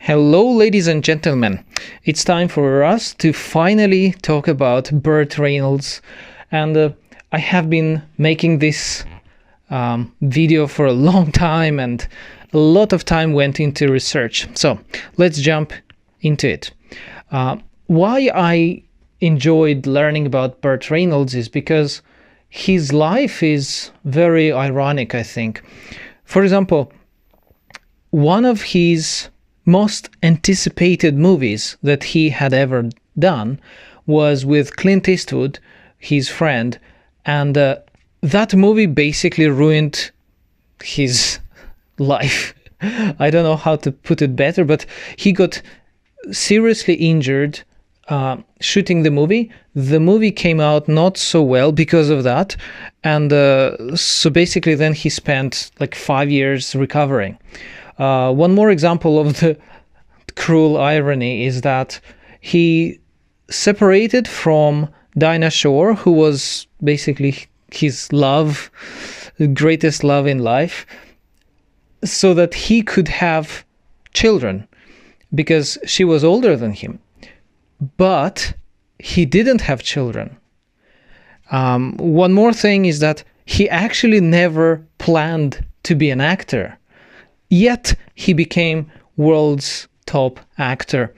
Hello, ladies and gentlemen. It's time for us to finally talk about Burt Reynolds. And I have been making this video for a long time, and a lot of time went into research. So let's jump into it. Why I enjoyed learning about Burt Reynolds is because his life is very ironic, I think. For example, one of his most anticipated movies that he had ever done was with Clint Eastwood, his friend, and that movie basically ruined his life. I don't know how to put it better, but he got seriously injured shooting the movie. The movie came out not so well because of that, and so basically then he spent like 5 years recovering. One more example of the cruel irony is that he separated from Dinah Shore, who was basically his love, greatest love in life, so that he could have children, because she was older than him. But he didn't have children. One more thing is that he actually never planned to be an actor. Yet he became world's top actor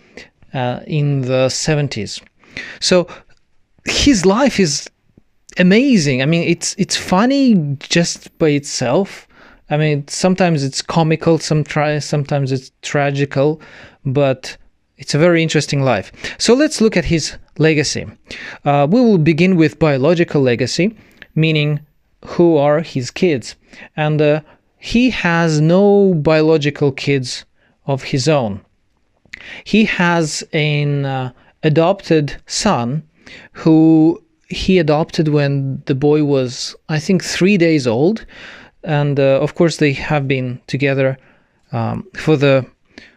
in the 70s. So his life is amazing. I mean, it's funny just by itself. I mean, sometimes it's comical, sometimes it's tragical, but it's a very interesting life. So let's look at his legacy. We will begin with biological legacy, meaning who are his kids. And he has no biological kids of his own. He has an adopted son who he adopted when the boy was, I think, 3 days old. And of course, they have been together for the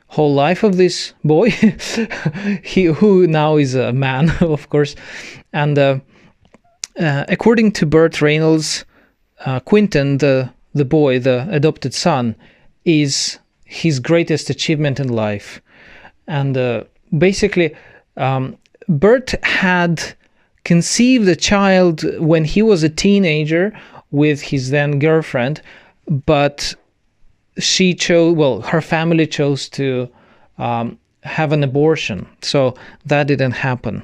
whole life of this boy, who now is a man, of course. And according to Burt Reynolds, Quentin, the boy, the adopted son, is his greatest achievement in life. And basically, Burt had conceived a child when he was a teenager with his then girlfriend, but she chose, well, her family chose to have an abortion, so that didn't happen.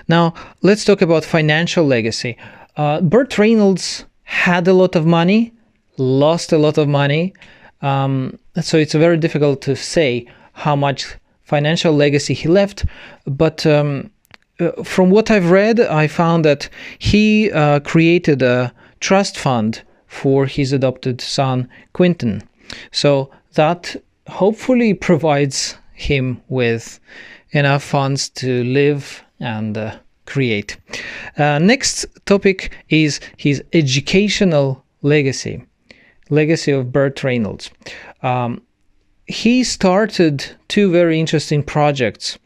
Now, let's talk about financial legacy. Burt Reynolds had a lot of money, lost a lot of money, so it's very difficult to say how much financial legacy he left, but from what I've read, I found that he created a trust fund for his adopted son, Quentin. So that hopefully provides him with enough funds to live and create. Next topic is his educational legacy of Burt Reynolds. He started two very interesting projects,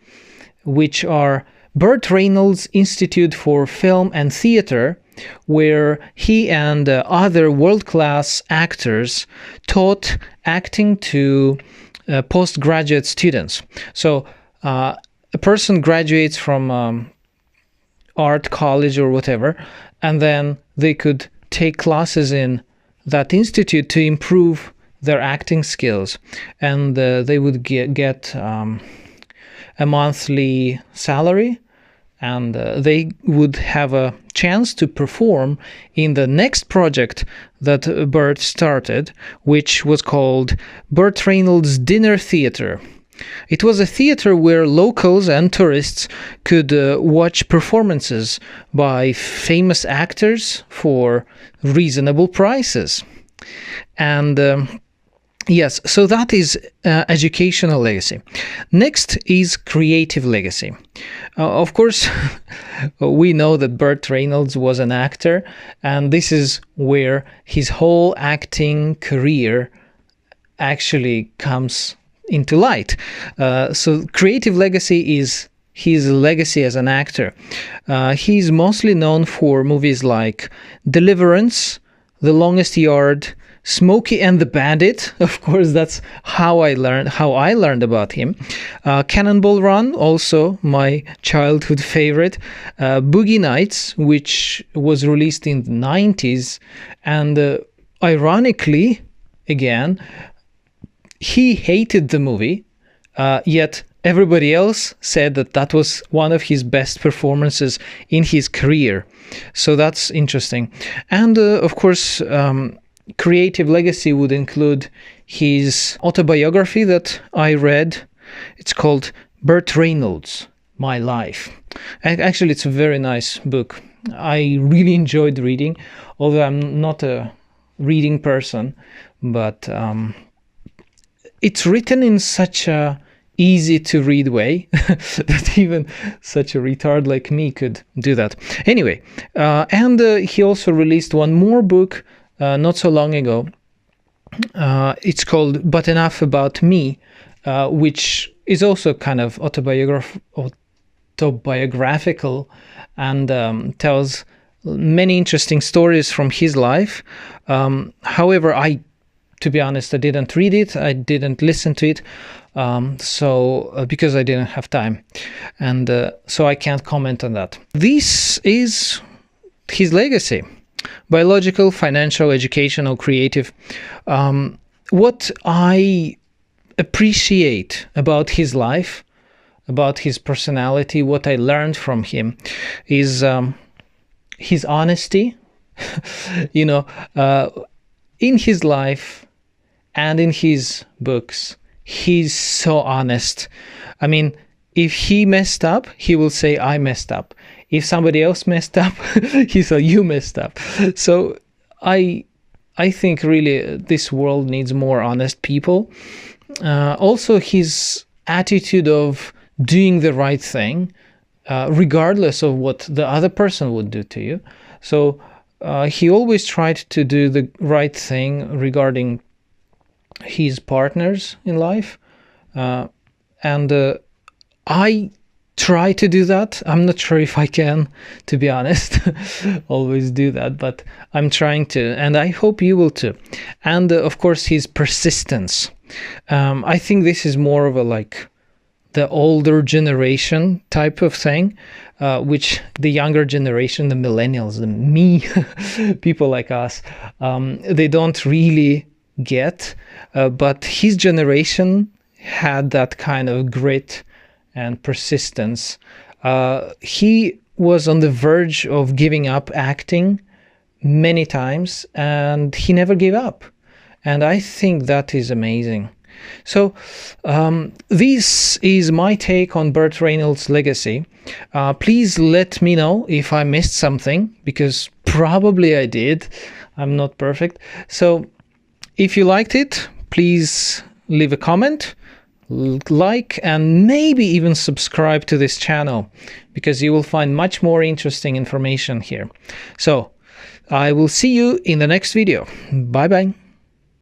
which are Burt Reynolds Institute for Film and Theatre, where he and other world-class actors taught acting to postgraduate students. So a person graduates from art college or whatever, and then they could take classes in that institute to improve their acting skills, and they would get a monthly salary, and they would have a chance to perform in the next project that Burt started, which was called Burt Reynolds Dinner Theatre. It was a theater where locals and tourists could watch performances by famous actors for reasonable prices. And yes, so that is educational legacy. Next is creative legacy. Of course, we know that Burt Reynolds was an actor, and this is where his whole acting career actually comes into light. So creative legacy is his legacy as an actor. He's mostly known for movies like Deliverance, The Longest Yard, Smokey and the Bandit, of course, that's how I learned about him. Cannonball Run, also my childhood favorite. Boogie Nights, which was released in the 90s, and ironically, again, he hated the movie, yet everybody else said that that was one of his best performances in his career. So that's interesting. And of course, creative legacy would include his autobiography that I read. It's called Burt Reynolds, My Life. Actually, it's a very nice book. I really enjoyed reading, although I'm not a reading person, but it's written in such a easy to read way that even such a retard like me could do that. Anyway, and he also released one more book not so long ago. It's called But Enough About Me, which is also kind of autobiographical and tells many interesting stories from his life. However, to be honest, I didn't read it. I didn't listen to it. Because I didn't have time, and so I can't comment on that. This is his legacy: biological, financial, educational, creative. What I appreciate about his life, about his personality, what I learned from him is his honesty. In his life and in his books, he's so honest. I mean, if he messed up, he will say, I messed up. If somebody else messed up, he said, you messed up. So I think really this world needs more honest people. Also, his attitude of doing the right thing, regardless of what the other person would do to you. So he always tried to do the right thing regarding his partners in life, and I try to do that. I'm not sure if I can, to be honest, always do that, but I'm trying to, and I hope you will too. And of course, his persistence. I think this is more of a the older generation type of thing, which the younger generation, the millennials, people like us, they don't really get, but his generation had that kind of grit and persistence. He was on the verge of giving up acting many times, and he never gave up, and I think that is amazing. So this is my take on Burt Reynolds' legacy. Please let me know if I missed something, because probably I did. I'm not perfect. So if you liked it, please leave a comment, like, and maybe even subscribe to this channel, because you will find much more interesting information here. So I will see you in the next video. Bye bye.